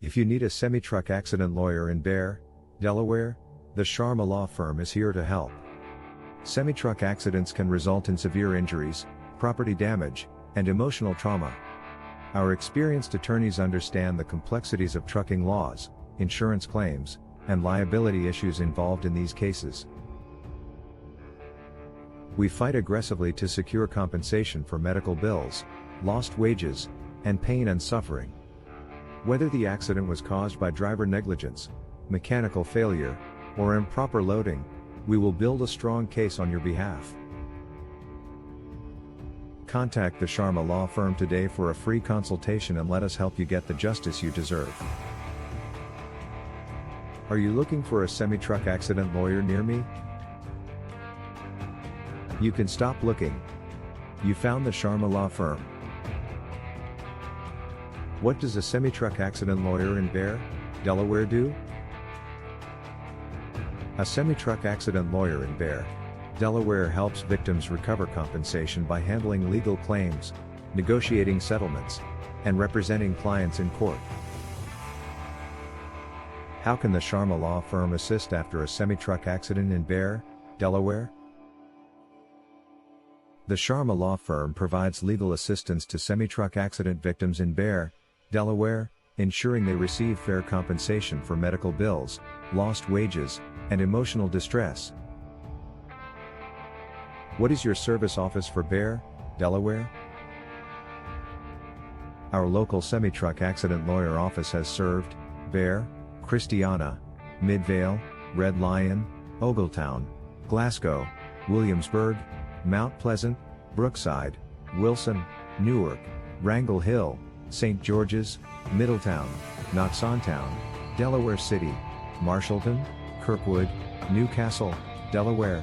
If you need a semi-truck accident lawyer in Bear, Delaware, the Sharma Law Firm is here to help. Semi-truck accidents can result in severe injuries, property damage, and emotional trauma. Our experienced attorneys understand the complexities of trucking laws, insurance claims, and liability issues involved in these cases. We fight aggressively to secure compensation for medical bills, lost wages, and pain and suffering. Whether the accident was caused by driver negligence, mechanical failure, or improper loading, we will build a strong case on your behalf. Contact the Sharma Law Firm today for a free consultation and let us help you get the justice you deserve. Are you looking for a semi-truck accident lawyer near me? You can stop looking. You found the Sharma Law Firm. What does a semi-truck accident lawyer in Bear, Delaware do? A semi-truck accident lawyer in Bear, Delaware helps victims recover compensation by handling legal claims, negotiating settlements, and representing clients in court. How can the Sharma Law Firm assist after a semi-truck accident in Bear, Delaware? The Sharma Law Firm provides legal assistance to semi-truck accident victims in Bear, Delaware, ensuring they receive fair compensation for medical bills, lost wages, and emotional distress. What is your service office for Bear, Delaware? Our local semi-truck accident lawyer office has served Bear, Christiana, Midvale, Red Lion, Ogletown, Glasgow, Williamsburg, Mount Pleasant, Brookside, Wilson, Newark, Wrangle Hill, St. George's, Middletown, Noxontown, Delaware City, Marshallton, Kirkwood, Newcastle, Delaware.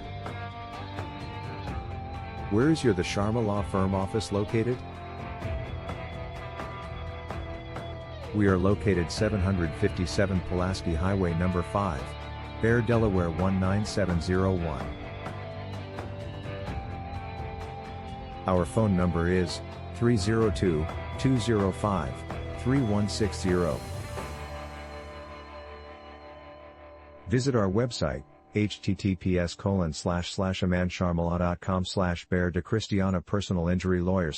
Where is the Sharma Law Firm office located? We are located 757 Pulaski Highway No. 5, Bear, Delaware 19701. Our phone number is 302-205-3160. Visit our website, https://amansharmalaw.com/Bear de Christiana Personal Injury Lawyer/